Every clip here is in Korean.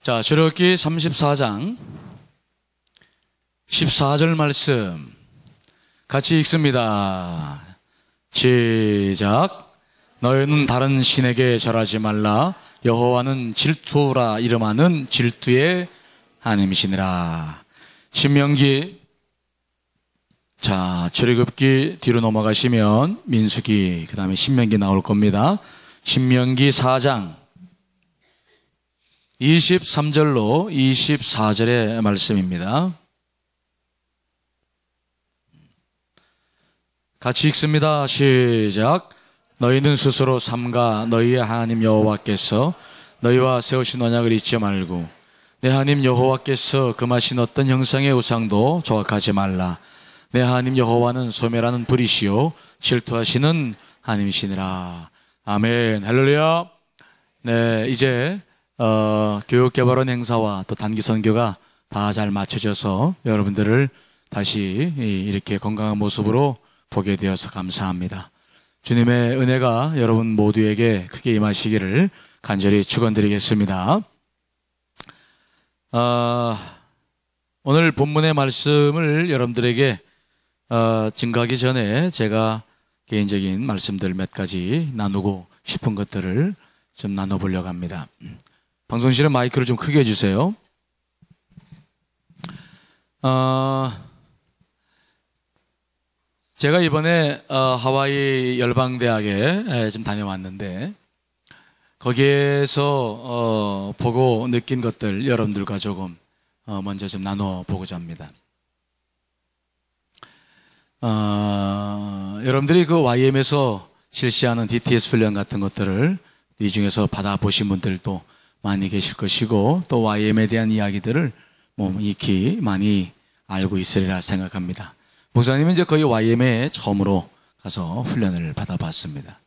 자, 출애굽기 34장 14절 말씀 같이 읽습니다. 시작. 너희는 다른 신에게 절하지 말라. 여호와는 질투라 이름하는 질투의 하나님이시니라. 신명기, 자, 출애굽기 뒤로 넘어가시면 민수기, 그 다음에 신명기 나올 겁니다. 신명기 4장 23절로 24절의 말씀입니다. 같이 읽습니다. 시작. 너희는 스스로 삼가 너희의 하나님 여호와께서 너희와 세우신 언약을 잊지 말고 내 하나님 여호와께서 금하신 어떤 형상의 우상도 조각하지 말라. 내 하나님 여호와는 소멸하는 불이시요 질투하시는 하나님이시니라. 아멘. 할렐루야. 네, 이제 교육개발원 행사와 또 단기 선교가 다 잘 맞춰져서 여러분들을 다시 이렇게 건강한 모습으로 보게 되어서 감사합니다. 주님의 은혜가 여러분 모두에게 크게 임하시기를 간절히 축원드리겠습니다. 오늘 본문의 말씀을 여러분들에게 증거하기 전에 제가 개인적인 말씀들 몇 가지 나누고 싶은 것들을 좀 나눠보려고 합니다. 방송실에 마이크를 좀 크게 해주세요. 제가 이번에 하와이 열방대학에 좀 다녀왔는데 거기에서 보고 느낀 것들 여러분들과 조금 먼저 좀 나눠보고자 합니다. 여러분들이 그 YM에서 실시하는 DTS 훈련 같은 것들을 이 중에서 받아보신 분들도 많이 계실 것이고 또 YM에 대한 이야기들을 익히 많이 알고 있으리라 생각합니다. 목사님은 이제 거의 YM에 처음으로 가서 훈련을 받아봤습니다.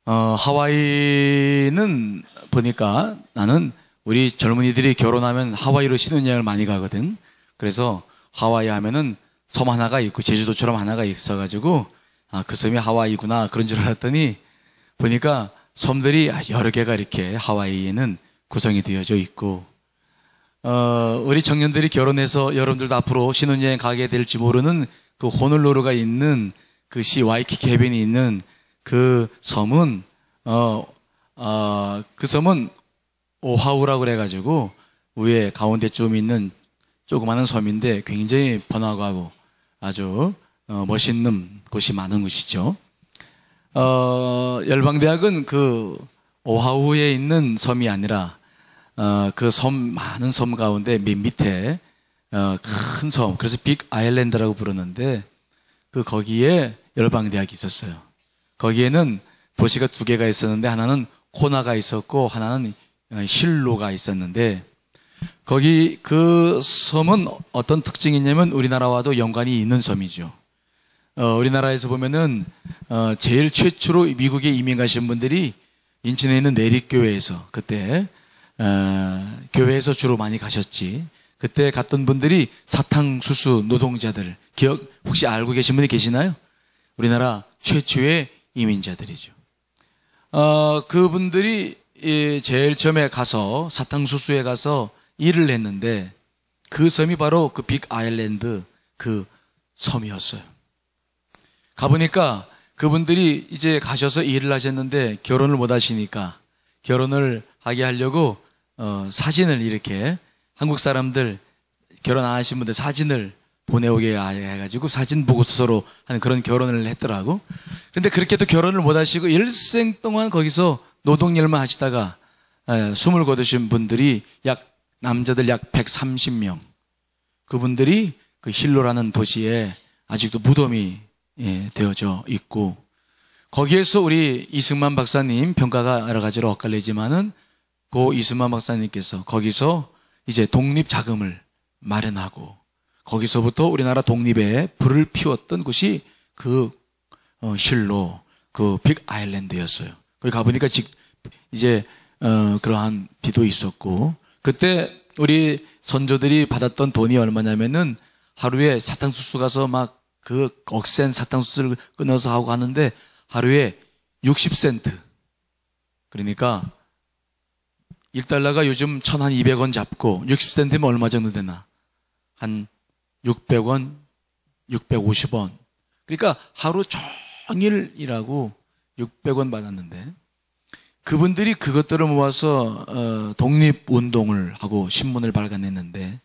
하와이는 보니까 나는 우리 젊은이들이 결혼하면 하와이로 신혼여행을 많이 가거든. 그래서 하와이 하면은 섬 하나가 있고 제주도처럼 하나가 있어가지고 그 섬이 하와이구나 그런 줄 알았더니 보니까 섬들이 여러 개가 이렇게 하와이에는 구성이 되어져 있고 우리 청년들이 결혼해서 여러분들도 앞으로 신혼여행 가게 될지 모르는 그 호놀루루가 있는 그 시 와이키키 해변이 있는 그 섬은 그 섬은 오하우라고 그래가지고 위에 가운데쯤 있는 조그마한 섬인데 굉장히 번화하고 아주 멋있는 곳이 많은 곳이죠. 열방대학은 그 오하우에 있는 섬이 아니라 그 섬, 많은 섬 가운데 맨 밑에 큰 섬, 그래서 빅 아일랜드라고 부르는데 거기에 열방대학이 있었어요. 거기에는 도시가 두 개가 있었는데 하나는 코나가 있었고 하나는 실로가 있었는데 거기 그 섬은 어떤 특징이 있냐면 우리나라와도 연관이 있는 섬이죠. 우리나라에서 보면은 제일 최초로 미국에 이민 가신 분들이 인천에 있는 내립교회에서 그때 교회에서 주로 많이 가셨지. 그때 갔던 분들이 사탕수수 노동자들 기억 혹시 알고 계신 분이 계시나요? 우리나라 최초의 이민자들이죠. 그분들이 제일 처음에 가서 사탕수수에 가서 일을 했는데 그 섬이 바로 그 빅 아일랜드 그 섬이었어요. 가보니까 그분들이 이제 가셔서 일을 하셨는데 결혼을 못 하시니까 결혼을 하게 하려고 사진을 이렇게 한국 사람들 결혼 안 하신 분들 사진을 보내오게 해가지고 사진 보고서로 하는 그런 결혼을 했더라고. 근데 그렇게 또 결혼을 못 하시고 일생 동안 거기서 노동일만 하시다가 숨을 거두신 분들이 남자들 약 130명. 그분들이 그 힐로라는 도시에 아직도 무덤이 되어져 있고 거기에서 우리 이승만 박사님 평가가 여러 가지로 엇갈리지만은 그 이승만 박사님께서 거기서 이제 독립 자금을 마련하고 거기서부터 우리나라 독립에 불을 피웠던 곳이 그 실로 그 빅 아일랜드였어요. 거기 가보니까 이제 그러한 비도 있었고 그때 우리 선조들이 받았던 돈이 얼마냐면은 하루에 사탕수수 가서 막 그 억센 사탕수수를 끊어서 하고 하는데 하루에 60센트. 그러니까 1달러가 요즘 1,200원 잡고 60센트면 얼마 정도 되나? 한 600원, 650원. 그러니까 하루 종일 일하고 600원 받았는데 그분들이 그것들을 모아서 독립운동을 하고 신문을 발간했는데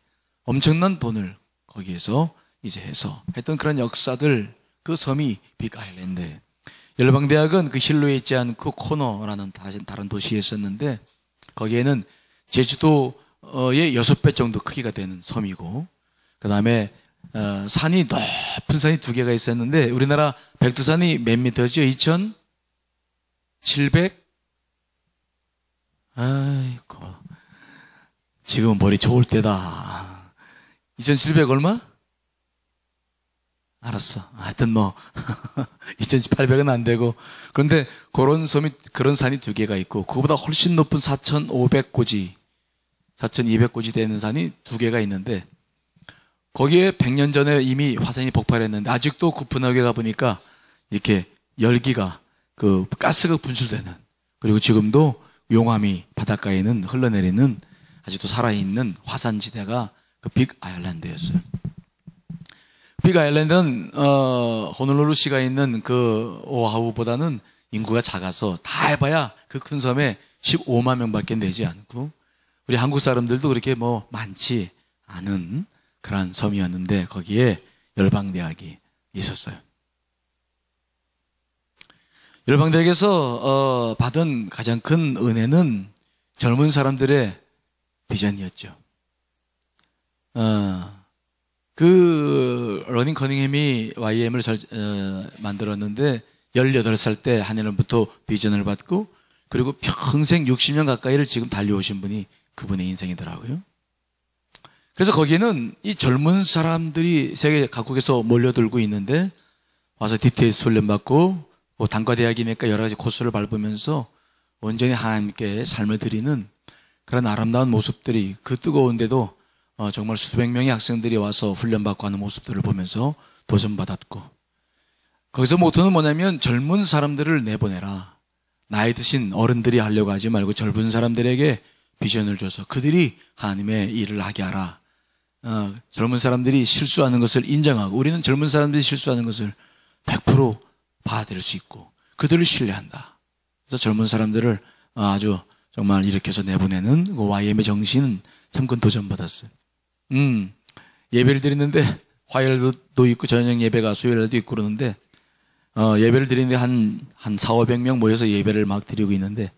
엄청난 돈을 거기에서 이제 해서 했던 그런 역사들, 그 섬이 빅 아일랜드. 열방대학은 그 힐로에 있지 않고 코너라는 다른 도시에 있었는데 거기에는 제주도의 6배 정도 크기가 되는 섬이고 그 다음에 산이 높은 산이 2개가 있었는데 우리나라 백두산이 몇 미터죠? 2,700? 아이고 지금 머리 좋을 때다. 2,700 얼마? 알았어. 하여튼 뭐 2,800은 안 되고 그런데 그런 산이 2개가 있고 그거보다 훨씬 높은 4,500고지 4,200고지 되는 산이 2개가 있는데 거기에 100년 전에 이미 화산이 폭발했는데 아직도 그 분화구에 가보니까 이렇게 열기가 그 가스가 분출되는, 그리고 지금도 용암이 바닷가에는 흘러내리는 아직도 살아있는 화산지대가 그 빅 아일랜드였어요. 빅 아일랜드는 호놀룰루시가 있는 그 오아후보다는 인구가 작아서 다 해봐야 그 큰 섬에 15만 명밖에 되지 않고 우리 한국 사람들도 그렇게 뭐 많지 않은 그런 섬이었는데 거기에 열방대학이 있었어요. 열방대학에서 받은 가장 큰 은혜는 젊은 사람들의 비전이었죠. 그 러닝 커닝햄이 YM을 만들었는데 18살 때 한해년부터 비전을 받고 그리고 평생 60년 가까이를 지금 달려오신 분이 그분의 인생이더라고요. 그래서 거기는 이 젊은 사람들이 세계 각국에서 몰려들고 있는데 와서 DTS 훈련 받고 뭐 단과대학이니까 여러 가지 코스를 밟으면서 온전히 하나님께 삶을 드리는 그런 아름다운 모습들이, 그 뜨거운데도 정말 수백 명의 학생들이 와서 훈련받고 하는 모습들을 보면서 도전받았고, 거기서 모토는 뭐냐면 젊은 사람들을 내보내라. 나이 드신 어른들이 하려고 하지 말고 젊은 사람들에게 비전을 줘서 그들이 하나님의 일을 하게 하라. 젊은 사람들이 실수하는 것을 인정하고 우리는 젊은 사람들이 실수하는 것을 100% 받아들일 수 있고 그들을 신뢰한다. 그래서 젊은 사람들을 아주 정말 일으켜서 내보내는 그 YM의 정신은 참 큰 도전받았어요. 예배를 드리는데 화요일도 있고 저녁 예배가 수요일도 있고 그러는데 예배를 드리는데 한 400~500명 모여서 예배를 막 드리고 있는데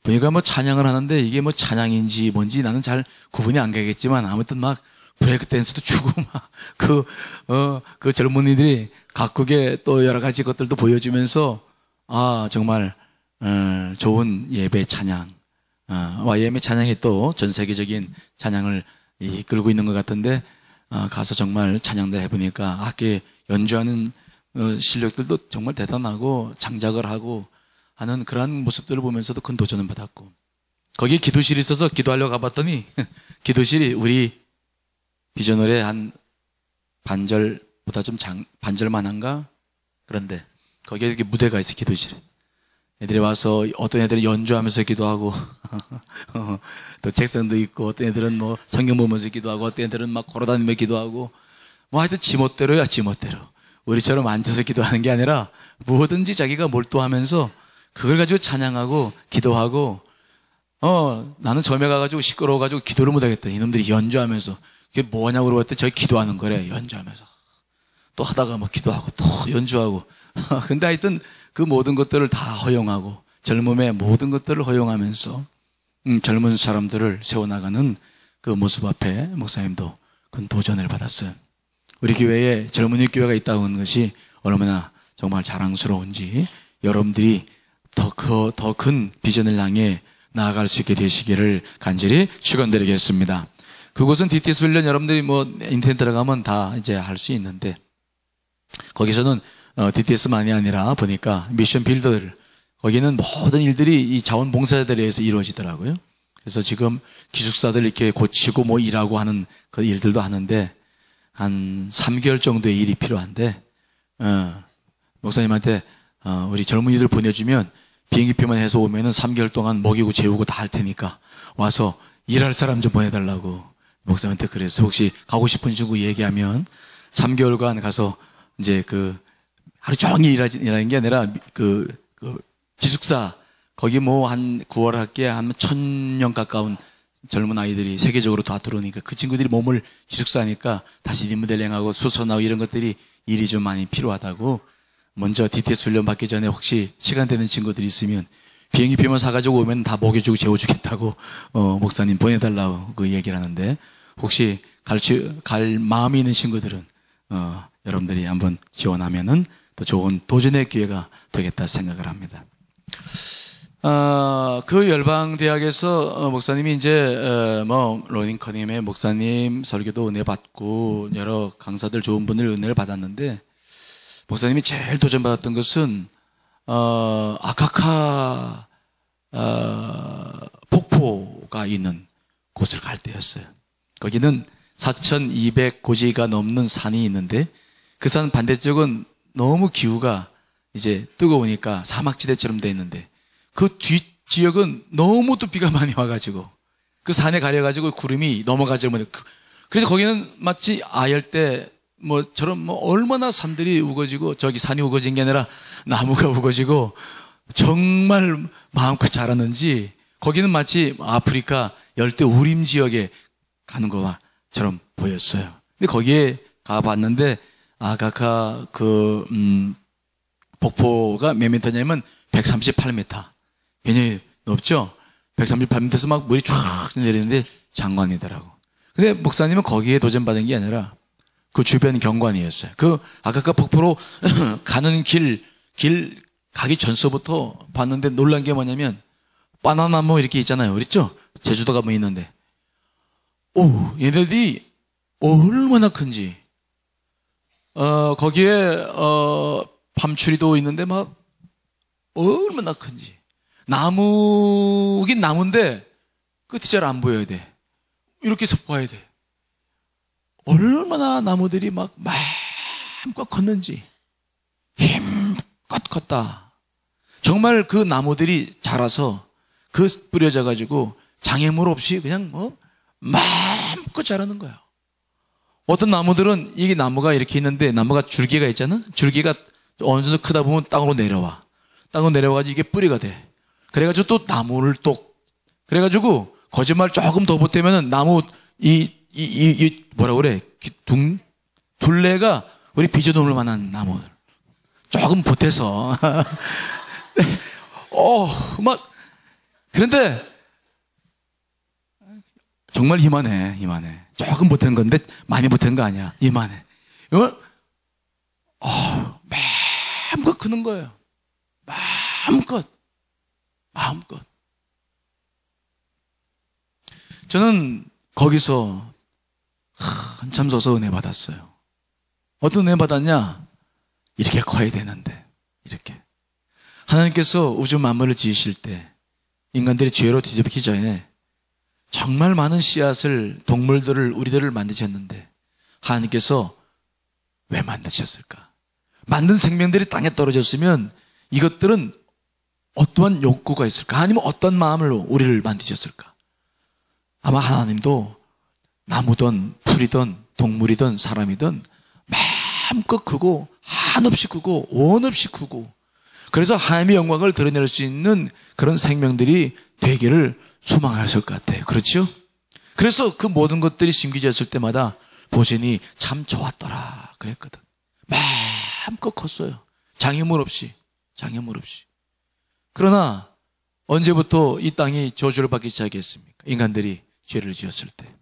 보니까 뭐 찬양을 하는데 이게 뭐 찬양인지 뭔지 나는 잘 구분이 안 가겠지만 아무튼 막 브레이크 댄스도 추고 막 그 젊은이들이 각국의 또 여러 가지 것들도 보여주면서 정말 좋은 예배 찬양, YM의 찬양이 또 전 세계적인 찬양을 이끌고 있는 것 같은데 가서 정말 찬양들 해보니까 악기 연주하는 실력들도 정말 대단하고 장작을 하고 하는 그러한 모습들을 보면서도 큰 도전을 받았고, 거기에 기도실이 있어서 기도하려고 가봤더니 기도실이 우리 비전홀의 한 반절보다 좀 반절만한가? 그런데 거기에 이렇게 무대가 있어, 기도실에. 애들이 와서 어떤 애들은 연주하면서 기도하고 또 책상도 있고 어떤 애들은 뭐 성경 보면서 기도하고 어떤 애들은 막 걸어다니며 기도하고 뭐 하여튼 지멋대로야, 지멋대로. 우리처럼 앉아서 기도하는 게 아니라 뭐든지 자기가 몰두하면서 그걸 가지고 찬양하고 기도하고 나는 점에 가가지고 시끄러워가지고 기도를 못하겠다. 이놈들이 연주하면서 그게 뭐냐고 물어봤더니 저기 기도하는 거래. 연주하면서 또 하다가 뭐 기도하고 또 연주하고 근데 하여튼 그 모든 것들을 다 허용하고 젊음의 모든 것들을 허용하면서 젊은 사람들을 세워나가는 그 모습 앞에 목사님도 큰 도전을 받았어요. 우리 교회에 젊은이 교회가 있다고 하는 것이 얼마나 정말 자랑스러운지 여러분들이 더 큰 비전을 향해 나아갈 수 있게 되시기를 간절히 축원드리겠습니다. 그곳은 DTS 훈련 여러분들이 뭐 인터넷 들어가면 다 이제 할 수 있는데 거기서는 DTS만이 아니라 보니까 미션 빌더들, 거기는 모든 일들이 이 자원봉사자들에 의해서 이루어지더라고요. 그래서 지금 기숙사들 이렇게 고치고 뭐 일하고 하는 그 일들도 하는데 한 3개월 정도의 일이 필요한데 목사님한테 우리 젊은이들 보내주면 비행기표만 해서 오면은 3개월 동안 먹이고 재우고 다 할 테니까 와서 일할 사람 좀 보내달라고 목사님한테 그랬어. 혹시 가고 싶은 친구 얘기하면 3개월간 가서 이제 그 하루 종일 일하는 게 아니라 그 기숙사 거기 뭐 한 9월 학기에 한 1,000명 가까운 젊은 아이들이 세계적으로 다 들어오니까 그 친구들이 몸을 기숙사하니까 다시 리모델링하고 수선하고 이런 것들이 일이 좀 많이 필요하다고 먼저 DTS 훈련 받기 전에 혹시 시간 되는 친구들이 있으면 비행기 표만 사가지고 오면 다 먹여주고 재워주겠다고 목사님 보내달라고 그 얘기를 하는데 혹시 갈 마음이 있는 친구들은 여러분들이 한번 지원하면은 또 좋은 도전의 기회가 되겠다 생각을 합니다. 그 열방대학에서 목사님이 이제 로닝커님의 목사님 설교도 은혜 받고 여러 강사들 좋은 분들 은혜를 받았는데 목사님이 제일 도전받았던 것은 아카카 폭포가 있는 곳을 갈 때였어요. 거기는 4,200고지가 넘는 산이 있는데 그 산 반대쪽은 너무 기후가 이제 뜨거우니까 사막지대처럼 돼 있는데 그 뒷지역은 너무 또 비가 많이 와가지고 그 산에 가려가지고 구름이 넘어가지 못해. 그래서 거기는 마치 아열대 뭐처럼 얼마나 산들이 우거지고 저기 산이 우거진 게 아니라 나무가 우거지고 정말 마음껏 자랐는지 거기는 마치 아프리카 열대 우림 지역에 가는 것처럼 보였어요. 근데 거기에 가봤는데 아카카 폭포가 몇 미터냐면 138m. 굉장히 높죠? 138m에서 막 물이 쫙 내리는데 장관이더라고. 근데 목사님은 거기에 도전받은 게 아니라 그 주변 경관이었어요. 그 아카카 폭포로 가는 길 가기 전서부터 봤는데 놀란 게 뭐냐면 바나나무 이렇게 있잖아요. 그렇죠? 제주도 가면 있는데. 얘네들이 얼마나 큰지. 거기에 밤추리도 있는데 막 얼마나 큰지. 나무긴 나무인데 끝이 잘 안 보여야 돼. 이렇게 해서 봐야 돼. 얼마나 나무들이 막 마음껏 컸는지 힘껏 컸다. 정말 그 나무들이 자라서 그 뿌려져 가지고 장애물 없이 그냥 마음껏 자라는 거야. 어떤 나무들은 이게 나무가 이렇게 있는데 나무가 줄기가 있잖아. 줄기가 어느 정도 크다 보면 땅으로 내려와. 땅으로 내려와가지고 이게 뿌리가 돼. 그래가지고 또 나무를 그래가지고 거짓말 조금 더 보태면은 나무 뭐라 그래? 둘레가 우리 빚어놓을 만한 나무들. 조금 보태서. 그런데 정말 이만해. 조금 보탠 건데 많이 보탠 거 아니야. 이만해. 이건 마음껏 크는 거예요. 마음껏. 저는 거기서 한참 서서 은혜 받았어요. 어떤 은혜 받았냐? 이렇게 커야 되는데 이렇게 하나님께서 우주 만물을 지으실 때 인간들이 죄로 뒤집기 전에 정말 많은 씨앗을 동물들을 우리들을 만드셨는데 하나님께서 왜 만드셨을까? 만든 생명들이 땅에 떨어졌으면 이것들은 어떠한 욕구가 있을까? 아니면 어떤 마음으로 우리를 만드셨을까? 아마 하나님도 나무든 풀이든 동물이든 사람이든 마음껏 크고 한없이 크고 온없이 크고 그래서 하나님의 영광을 드러낼 수 있는 그런 생명들이 되기를 소망하셨을 것 같아요. 그렇죠? 그래서 그 모든 것들이 심겨졌을 때마다 보시니 참 좋았더라 그랬거든. 마음껏 컸어요. 장애물 없이. 그러나 언제부터 이 땅이 저주를 받기 시작했습니까? 인간들이 죄를 지었을 때.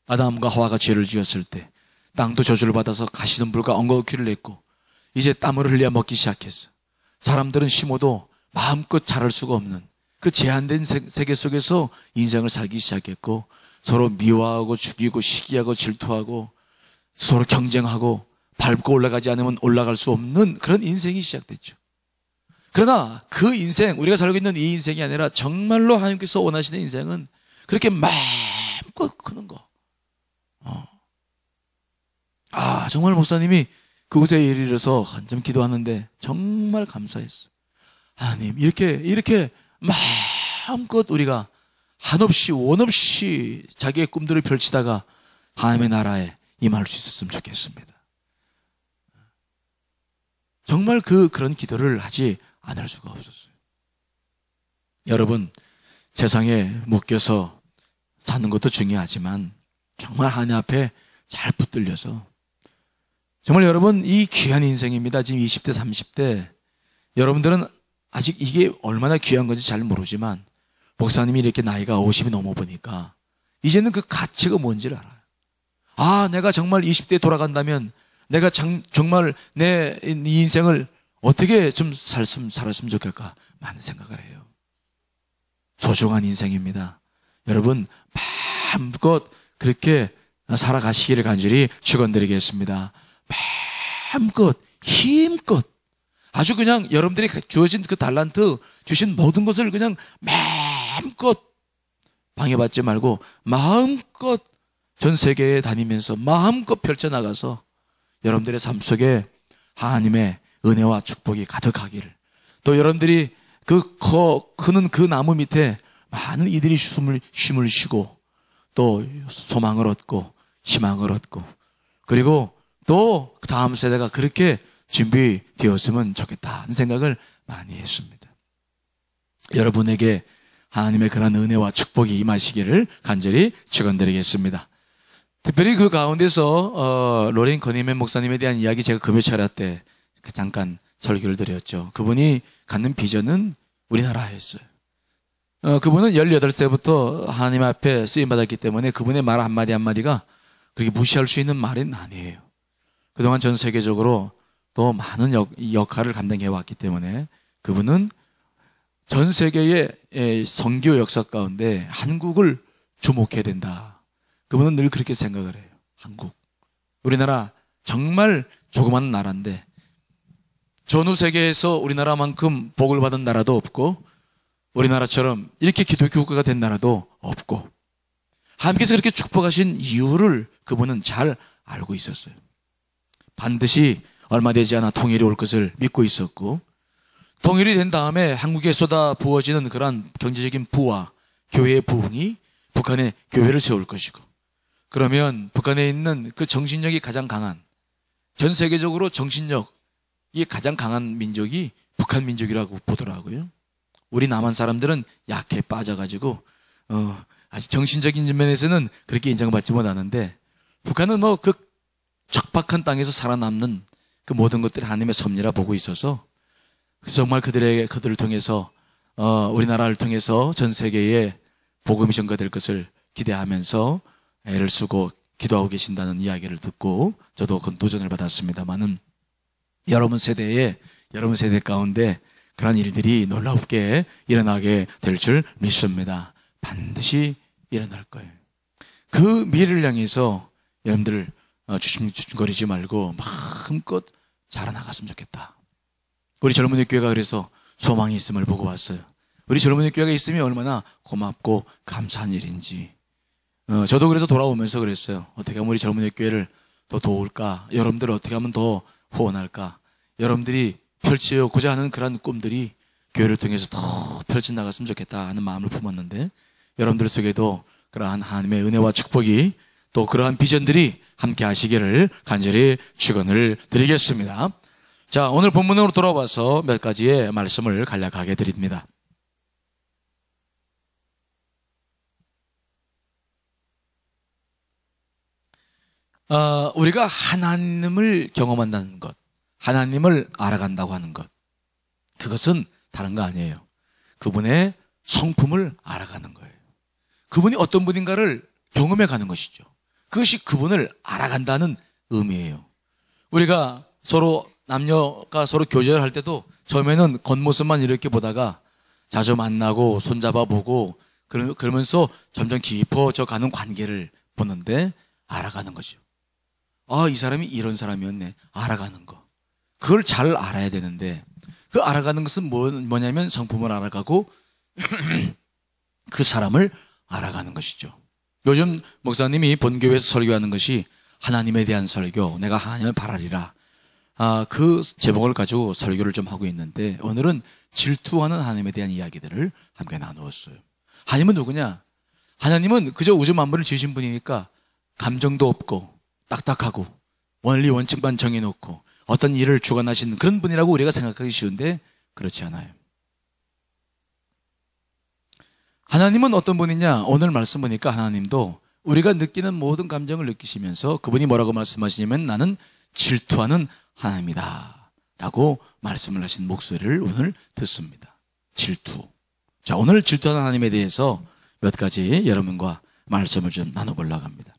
아담과 하와가 죄를 지었을 때 땅도 저주를 받아서 가시덤불과 엉거귀를 냈고 이제 땀을 흘려 먹기 시작했어. 사람들은 심어도 마음껏 자랄 수가 없는 그 제한된 세계 속에서 인생을 살기 시작했고 서로 미워하고 죽이고 시기하고 질투하고 서로 경쟁하고 밟고 올라가지 않으면 올라갈 수 없는 그런 인생이 시작됐죠. 그러나 그 인생, 우리가 살고 있는 이 인생이 아니라 정말로 하나님께서 원하시는 인생은 그렇게 마음껏 크는 거. 정말 목사님이 그곳에 이르러서 한참 기도하는데 정말 감사했어. 하나님, 이렇게 마음껏 우리가 한없이 원없이 자기의 꿈들을 펼치다가 하나님의 나라에 임할 수 있었으면 좋겠습니다. 정말 그런 기도를 하지 않을 수가 없었어요. 여러분, 세상에 묶여서 사는 것도 중요하지만 정말 하나님 앞에 잘 붙들려서 정말 여러분, 이 귀한 인생입니다. 지금 20대, 30대 여러분들은 아직 이게 얼마나 귀한 건지 잘 모르지만 목사님이 이렇게 나이가 50이 넘어 보니까 이제는 그 가치가 뭔지를 알아요. 아, 내가 정말 20대에 돌아간다면 내가 정말 내 이 인생을 어떻게 좀 살았으면 좋겠까 많은 생각을 해요. 소중한 인생입니다. 여러분, 마음껏 그렇게 살아가시기를 간절히 축원드리겠습니다. 마음껏, 힘껏, 아주 그냥 여러분들이 주어진 그 달란트, 주신 모든 것을 그냥 마음껏 방해받지 말고 마음껏 전 세계에 다니면서 마음껏 펼쳐나가서 여러분들의 삶 속에 하나님의 은혜와 축복이 가득하기를, 또 여러분들이 크는 그 나무 밑에 많은 이들이 쉼을 쉬고 또 소망을 얻고 희망을 얻고, 그리고 또 다음 세대가 그렇게 준비되었으면 좋겠다는 생각을 많이 했습니다. 여러분에게 하나님의 그런 은혜와 축복이 임하시기를 간절히 축원드리겠습니다. 특별히 그 가운데서 로렌 커니맨 목사님에 대한 이야기 제가 금요철야 때 잠깐 설교를 드렸죠. 그분이 갖는 비전은 우리나라였어요. 그분은 18세부터 하나님 앞에 쓰임받았기 때문에 그분의 말 한마디 한마디가 그렇게 무시할 수 있는 말은 아니에요. 그동안 전 세계적으로 또 많은 역할을 감당해 왔기 때문에 그분은 전 세계의 선교 역사 가운데 한국을 주목해야 된다. 그분은 늘 그렇게 생각을 해요. 한국, 우리나라 정말 조그만 나라인데 전후 세계에서 우리나라만큼 복을 받은 나라도 없고 우리나라처럼 이렇게 기독교 국가가 된 나라도 없고 하나님께서 그렇게 축복하신 이유를 그분은 잘 알고 있었어요. 반드시 얼마 되지 않아 통일이 올 것을 믿고 있었고, 통일이 된 다음에 한국에 쏟아 부어지는 그런 경제적인 부와 교회의 부흥이 북한의 교회를 세울 것이고, 그러면 북한에 있는 그 정신력이 가장 강한, 전 세계적으로 정신력이 가장 강한 민족이 북한 민족이라고 보더라고요. 우리 남한 사람들은 약해 빠져가지고 아직 정신적인 면에서는 그렇게 인정받지 못하는데, 북한은 뭐 그 척박한 땅에서 살아남는 그 모든 것들이 하나님의 섭리라 보고 있어서 정말 그들을 통해서 우리나라를 통해서 전 세계에 복음이 전가될 것을 기대하면서 애를 쓰고 기도하고 계신다는 이야기를 듣고 저도 그건 도전을 받았습니다만은 여러분 세대 가운데 그런 일들이 놀랍게 일어나게 될 줄 믿습니다. 반드시 일어날 거예요. 그 미래를 향해서 여러분들 주춤거리지 말고 마음껏 자라나갔으면 좋겠다. 우리 젊은이 교회가 그래서 소망이 있음을 보고 왔어요. 우리 젊은이 교회가 있으면 얼마나 고맙고 감사한 일인지. 저도 그래서 돌아오면서 그랬어요. 어떻게 하면 우리 젊은이 교회를 더 도울까? 여러분들을 어떻게 하면 더 후원할까? 여러분들이 펼치고자 하는 그런 꿈들이 교회를 통해서 더 펼쳐나갔으면 좋겠다 하는 마음을 품었는데, 여러분들 속에도 그러한 하나님의 은혜와 축복이, 또 그러한 비전들이 함께 하시기를 간절히 축원을 드리겠습니다. 자, 오늘 본문으로 돌아와서 몇 가지의 말씀을 간략하게 드립니다. 우리가 하나님을 경험한다는 것, 하나님을 알아간다고 하는 것, 그것은 다른 거 아니에요. 그분의 성품을 알아가는 거예요. 그분이 어떤 분인가를 경험해 가는 것이죠. 그것이 그분을 알아간다는 의미예요. 우리가 서로 남녀가 서로 교제를 할 때도 처음에는 겉모습만 이렇게 보다가 자주 만나고 손잡아 보고 그러면서 점점 깊어져 가는 관계를 보는데 알아가는 거죠. 아, 이 사람이 이런 사람이었네. 알아가는 거. 그걸 잘 알아야 되는데, 그 알아가는 것은 뭐냐면 성품을 알아가고 그 사람을 알아가는 것이죠. 요즘 목사님이 본교회에서 설교하는 것이 하나님에 대한 설교, 내가 하나님을 바라리라. 그 제목을 가지고 설교를 좀 하고 있는데 오늘은 질투하는 하나님에 대한 이야기들을 함께 나누었어요. 하나님은 누구냐? 하나님은 그저 우주 만물을 지으신 분이니까 감정도 없고 딱딱하고 원리 원칙만 정해놓고 어떤 일을 주관하시는 그런 분이라고 우리가 생각하기 쉬운데 그렇지 않아요. 하나님은 어떤 분이냐? 오늘 말씀 보니까 하나님도 우리가 느끼는 모든 감정을 느끼시면서 그분이 뭐라고 말씀하시냐면 나는 질투하는 하나님이다 라고 말씀을 하신 목소리를 오늘 듣습니다. 질투. 자, 오늘 질투하는 하나님에 대해서 몇 가지 여러분과 말씀을 좀 나눠보려고 합니다.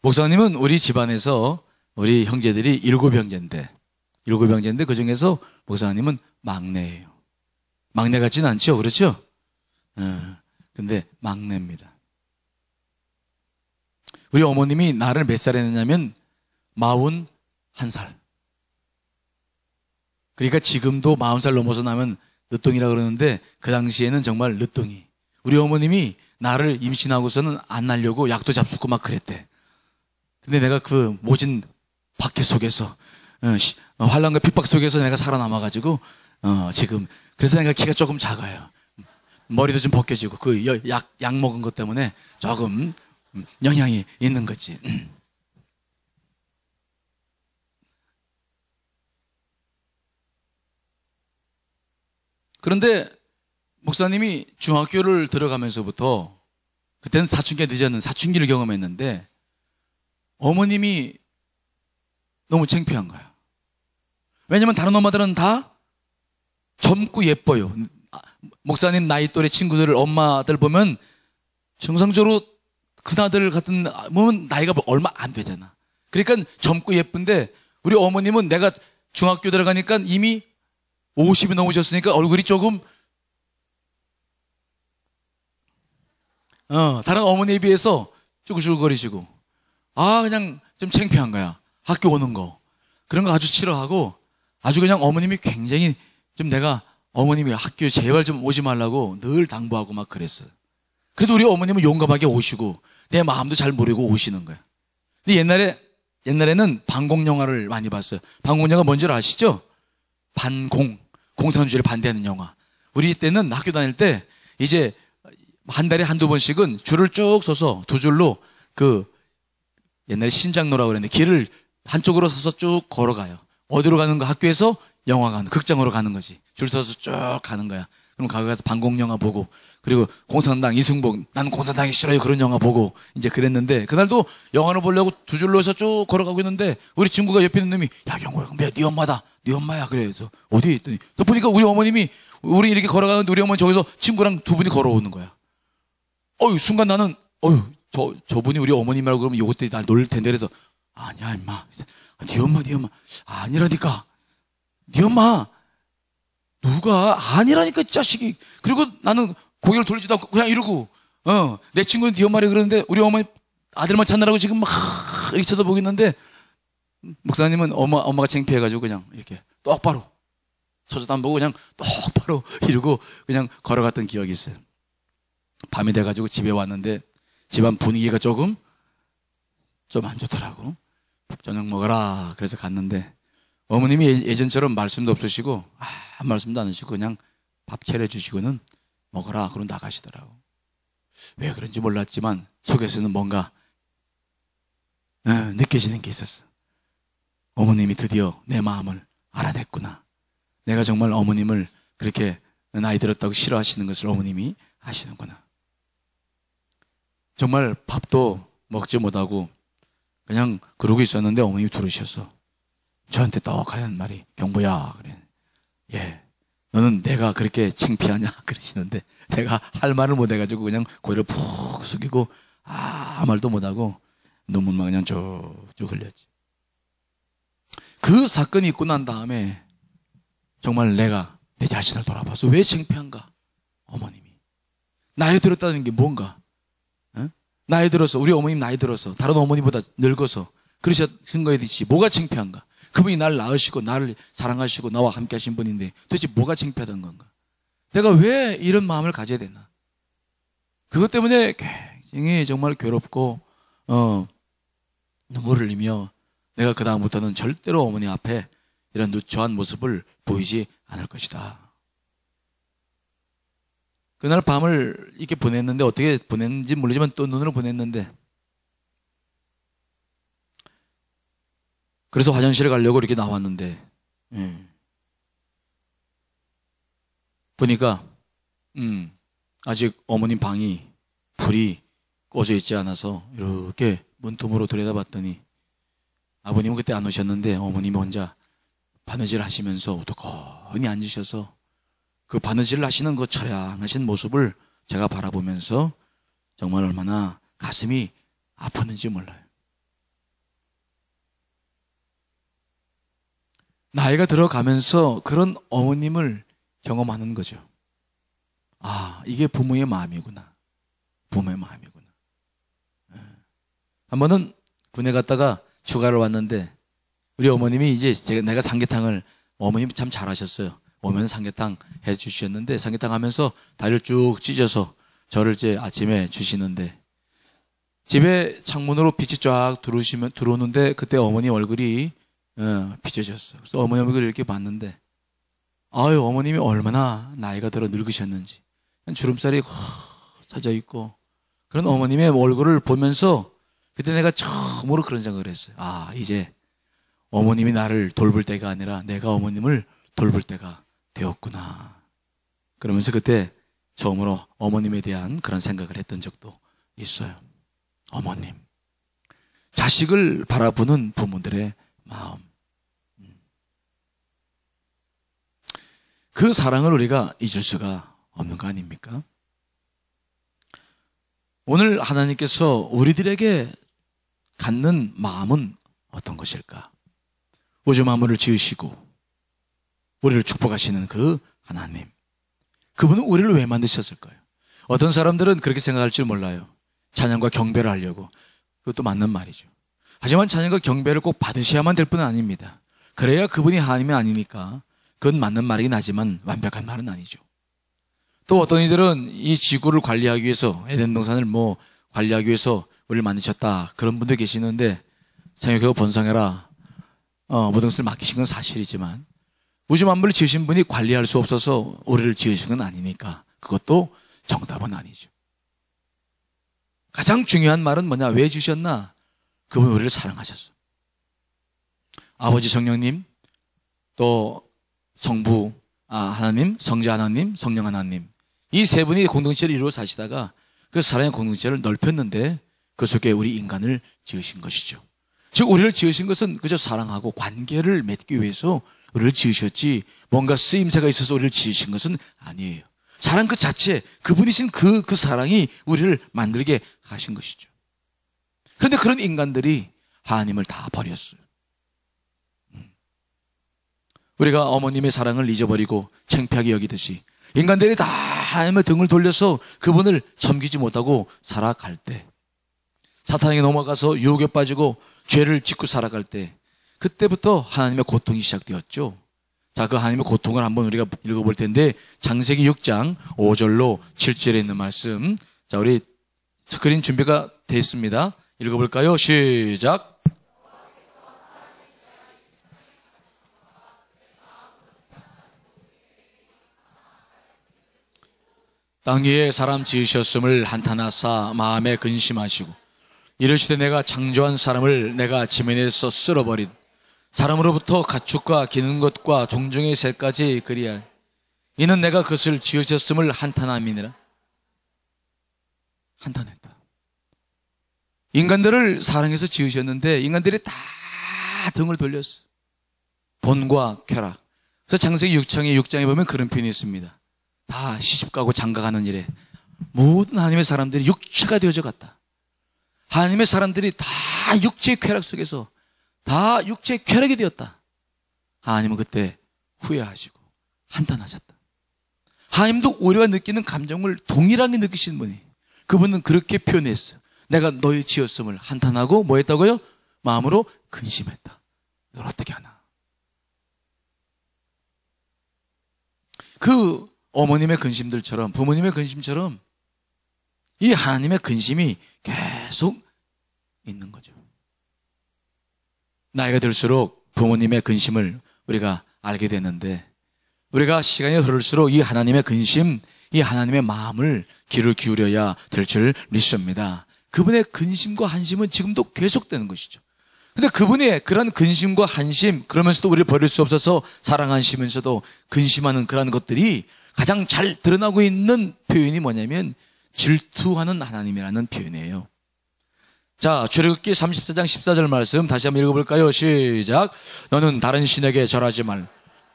목사님은 우리 집안에서 우리 형제들이 7형제인데 그 중에서 목사님은 막내예요. 막내 같지는 않죠? 그렇죠? 근데 막내입니다. 우리 어머님이 나를 몇 살에 낳냐면 41살. 그러니까 지금도 40살 넘어서 나면 늦둥이라고 그러는데 그 당시에는 정말 늦둥이. 우리 어머님이 나를 임신하고서는 안 낳으려고 약도 잡수고 막 그랬대. 근데 내가 그 모진 박해 속에서 환란과 핍박 속에서 내가 살아남아가지고 지금 그래서 내가 키가 조금 작아요. 머리도 좀 벗겨지고 그 약 먹은 것 때문에 조금 영향이 있는 거지. 그런데 목사님이 중학교를 들어가면서부터 그때는 사춘기가 늦었는 사춘기를 경험했는데 어머님이 너무 창피한 거야. 왜냐면 다른 엄마들은 다 젊고 예뻐요. 목사님 나이 또래 친구들 엄마들 보면 정상적으로 그나들 같은 보면 나이가 얼마 안 되잖아. 그러니까 젊고 예쁜데 우리 어머님은 내가 중학교 들어가니까 이미 50이 넘으셨으니까 얼굴이 조금 다른 어머니에 비해서 쭈글쭈글거리시고 그냥 좀 창피한 거야. 학교 오는 거 그런 거 아주 싫어하고 아주 그냥 어머님이 굉장히 좀 내가 어머님이 학교에 제발 좀 오지 말라고 늘 당부하고 막 그랬어요. 그래도 우리 어머님은 용감하게 오시고 내 마음도 잘 모르고 오시는 거야. 근데 옛날에는 반공 영화를 많이 봤어요. 반공 영화 뭔지 아시죠? 공산주의를 반대하는 영화. 우리 때는 학교 다닐 때 이제 한 달에 한두 번씩은 줄을 쭉 서서 두 줄로 옛날에 신장로라고 그랬는데 길을 한쪽으로 서서 쭉 걸어가요. 어디로 가는 거? 학교에서 영화관, 극장으로 가는 거지. 줄 서서 쭉 가는 거야. 그럼 가서 반공 영화 보고 그리고 공산당 이승복 나는 공산당이 싫어요 그런 영화 보고 이제 그랬는데 그날도 영화를 보려고 두 줄로 해서 쭉 걸어가고 있는데 우리 친구가 옆에 있는 놈이 야 경호야 네 엄마다 네 엄마야 그래서 어디에 있더니 또 보니까 우리 어머님이 우리 이렇게 걸어가는데 우리 어머니 저기서 친구랑 두 분이 걸어오는 거야. 순간 나는 저분이 우리 어머님이라고 그러면 요것들이 날 놀릴 텐데 그래서 아니야 임마 네 엄마 아니라니까 네 엄마 누가 아니라니까 자식이. 그리고 나는 고개를 돌리지도 않고 그냥 이러고 내 친구는 네 엄마래 그러는데 우리 어머니 아들만 찾느라고 지금 막 이렇게 쳐다보고 있는데 목사님은 엄마가 창피해가지고 그냥 이렇게 똑바로 서서도 안 보고 그냥 똑바로 이러고 그냥 걸어갔던 기억이 있어요. 밤이 돼가지고 집에 왔는데 집안 분위기가 좀 안 좋더라고. 저녁 먹어라 그래서 갔는데 어머님이 예전처럼 말씀도 없으시고 아무 말씀도 안 하시고 그냥 밥 차려주시고는 먹어라 그러고 나가시더라고. 왜 그런지 몰랐지만 속에서는 뭔가 느껴지는 게 있었어. 어머님이 드디어 내 마음을 알아냈구나. 내가 정말 어머님을 그렇게 나이 들었다고 싫어하시는 것을 어머님이 아시는구나. 정말 밥도 먹지 못하고 그냥 그러고 있었는데 어머님이 들으셨어. 저한테 떡 하는 말이 경보야 그래. 예, 너는 내가 그렇게 창피하냐 그러시는데 내가 할 말을 못 해가지고 그냥 고개를 푹 숙이고 아무 말도 못하고 눈물만 그냥 쭉쭉 흘렸지. 그 사건이 있고 난 다음에 정말 내가 내 자신을 돌아봐서 왜 창피한가. 어머님이 나이 들었다는 게 뭔가. 나이 들어서 우리 어머님 나이 들어서 다른 어머니보다 늙어서 그러신 거에 대해 뭐가 창피한가. 그분이 나를 낳으시고 나를 사랑하시고 나와 함께 하신 분인데 도대체 뭐가 창피하던 건가. 내가 왜 이런 마음을 가져야 되나. 그것 때문에 굉장히 정말 괴롭고 눈물을 흘리며 내가 그 다음부터는 절대로 어머니 앞에 이런 누추한 모습을 보이지 않을 것이다. 그날 밤을 이렇게 보냈는데, 어떻게 보냈는지 모르지만 또 눈으로 보냈는데, 그래서 화장실에 가려고 이렇게 나왔는데, 보니까 아직 어머님 방이 불이 꺼져 있지 않아서 이렇게 문틈으로 들여다봤더니, 아버님은 그때 안 오셨는데 어머님이 혼자 바느질 하시면서 우두커니 앉으셔서 그 바느질을 하시는 그 처량하신 모습을 제가 바라보면서 정말 얼마나 가슴이 아팠는지 몰라요. 나이가 들어가면서 그런 어머님을 경험하는 거죠. 아, 이게 부모의 마음이구나. 부모의 마음이구나. 한 번은 군에 갔다가 휴가를 왔는데, 우리 어머님이 이제 내가 삼계탕을, 어머님 참 잘하셨어요. 오면 삼계탕 해 주셨는데, 삼계탕 하면서 다리를 쭉 찢어서 저를 이제 아침에 주시는데, 집에 창문으로 빛이 쫙 들어오는데, 그때 어머니 얼굴이 비춰졌어요. 그래서 어머니 얼굴을 이렇게 봤는데, 아유, 어머님이 얼마나 나이가 들어 늙으셨는지, 주름살이 차져 있고, 그런 어머님의 얼굴을 보면서 그때 내가 처음으로 그런 생각을 했어요. 아, 이제 어머님이 나를 돌볼 때가 아니라 내가 어머님을 돌볼 때가 되었구나. 그러면서 그때 처음으로 어머님에 대한 그런 생각을 했던 적도 있어요. 어머님. 자식을 바라보는 부모들의 마음. 그 사랑을 우리가 잊을 수가 없는 거 아닙니까? 오늘 하나님께서 우리들에게 갖는 마음은 어떤 것일까? 우주 만물을 지으시고 우리를 축복하시는 그 하나님, 그분은 우리를 왜 만드셨을까요? 어떤 사람들은 그렇게 생각할 줄 몰라요. 찬양과 경배를 하려고. 그것도 맞는 말이죠. 하지만 찬양과 경배를 꼭 받으셔야만 될 뿐은 아닙니다. 그래야 그분이 하나님이 아니니까 그건 맞는 말이긴 하지만 완벽한 말은 아니죠. 또 어떤 이들은 이 지구를 관리하기 위해서, 에덴 동산을 관리하기 위해서 우리를 만드셨다, 그런 분도 계시는데, 생각해보고 번성해라, 모든 것을 맡기신 건 사실이지만 우주 만물을 지으신 분이 관리할 수 없어서 우리를 지으신 건 아니니까 그것도 정답은 아니죠. 가장 중요한 말은 뭐냐? 왜 지으셨나? 그분이 우리를 사랑하셨어. 아버지 성령님, 또 성부 하나님, 성자 하나님, 성령 하나님, 이 세 분이 공동체를 이루어 사시다가 그 사랑의 공동체를 넓혔는데 그 속에 우리 인간을 지으신 것이죠. 즉 우리를 지으신 것은 그저 사랑하고 관계를 맺기 위해서 우리를 지으셨지, 뭔가 쓰임새가 있어서 우리를 지으신 것은 아니에요. 사랑 그 자체, 그분이신 그 사랑이 우리를 만들게 하신 것이죠. 그런데 그런 인간들이 하나님을 다 버렸어요. 우리가 어머님의 사랑을 잊어버리고 창피하게 여기듯이 인간들이 다 하나님의 등을 돌려서 그분을 섬기지 못하고 살아갈 때, 사탄에게 넘어가서 유혹에 빠지고 죄를 짓고 살아갈 때, 그때부터 하나님의 고통이 시작되었죠. 자, 그 하나님의 고통을 한번 우리가 읽어볼 텐데, 창세기 6장 5절로 7절에 있는 말씀, 자, 우리 스크린 준비가 되어 있습니다. 읽어볼까요? 시작. 땅 위에 사람 지으셨음을 한탄하사 마음에 근심하시고 이르시되 내가 창조한 사람을 내가 지면에서 쓸어버린 사람으로부터 가축과 기는 것과 종종의 새까지 그리할 이는 내가 그것을 지으셨음을 한탄함이니라. 한탄했다. 인간들을 사랑해서 지으셨는데 인간들이 다 등을 돌렸어. 본과 쾌락. 그래서 창세기 6장에 보면 그런 표현이 있습니다. 다 시집가고 장가가는 일에 모든 하나님의 사람들이 육체가 되어져 갔다. 하나님의 사람들이 다 육체의 쾌락 속에서 다 육체의 쾌락이 되었다. 하나님은 그때 후회하시고 한탄하셨다. 하나님도 우리가 느끼는 감정을 동일하게 느끼시는 분이, 그분은 그렇게 표현했어요. 내가 너희 지었음을 한탄하고 뭐 했다고요? 마음으로 근심했다. 이걸 어떻게 하나? 그 어머님의 근심들처럼, 부모님의 근심처럼 이 하나님의 근심이 계속 있는 거죠. 나이가 들수록 부모님의 근심을 우리가 알게 되는데, 우리가 시간이 흐를수록 이 하나님의 근심, 이 하나님의 마음을 귀를 기울여야 될 줄 믿습니다. 그분의 근심과 한심은 지금도 계속되는 것이죠. 근데 그분의 그런 근심과 한심, 그러면서도 우리를 버릴 수 없어서 사랑하시면서도 근심하는 그런 것들이 가장 잘 드러나고 있는 표현이 뭐냐면 질투하는 하나님이라는 표현이에요. 자, 출애굽기 34장 14절 말씀 다시 한번 읽어볼까요? 시작. 너는 다른 신에게 절하지 말.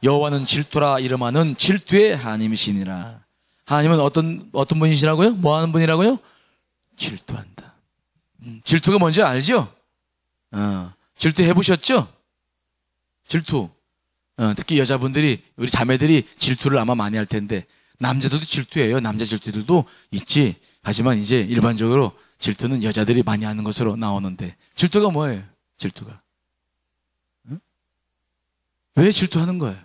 여호와는 질투라 이름하는 질투의 하나님이시니라. 하나님은 어떤 분이시라고요? 뭐 하는 분이라고요? 질투한다. 질투가 뭔지 알죠? 질투 해보셨죠? 질투. 특히 여자분들이, 우리 자매들이 질투를 아마 많이 할 텐데, 남자들도 질투해요. 남자 질투들도 있지. 하지만 이제 일반적으로 질투는 여자들이 많이 하는 것으로 나오는데, 질투가 뭐예요? 질투가. 왜 질투하는 거예요?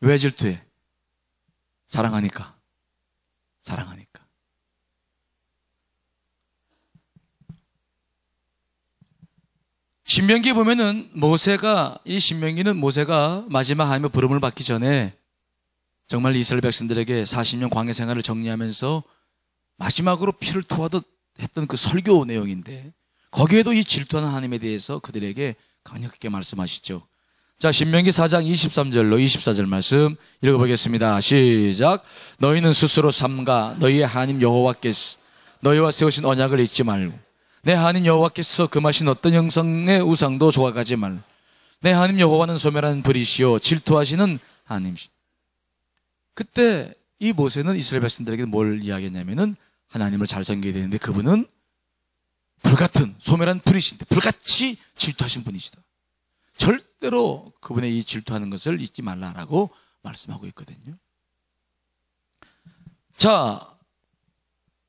왜 질투해? 사랑하니까. 사랑하니까. 신명기 보면은 신명기는 모세가 마지막 하나님의 부름을 받기 전에 정말 이스라엘 백성들에게 40년 광야 생활을 정리하면서 마지막으로 피를 토하듯 했던 그 설교 내용인데, 거기에도 이 질투하는 하나님에 대해서 그들에게 강력하게 말씀하시죠. 자, 신명기 4장 23절로 24절 말씀 읽어보겠습니다. 시작. 너희는 스스로 삼가 너희의 하나님 여호와께서 너희와 세우신 언약을 잊지 말고, 내 하나님 여호와께서 금하신 어떤 형상의 우상도 조각하지 말. 내 하나님 여호와는 소멸한 불이시오 질투하시는 하나님이시오. 그때 이 모세는 이스라엘 백성들에게 뭘 이야기했냐면은 하나님을 잘 섬겨야 되는데 그분은 불같은 소멸한 불이신데 불같이 질투하신 분이시다. 절대로 그분의 이 질투하는 것을 잊지 말라라고 말씀하고 있거든요. 자,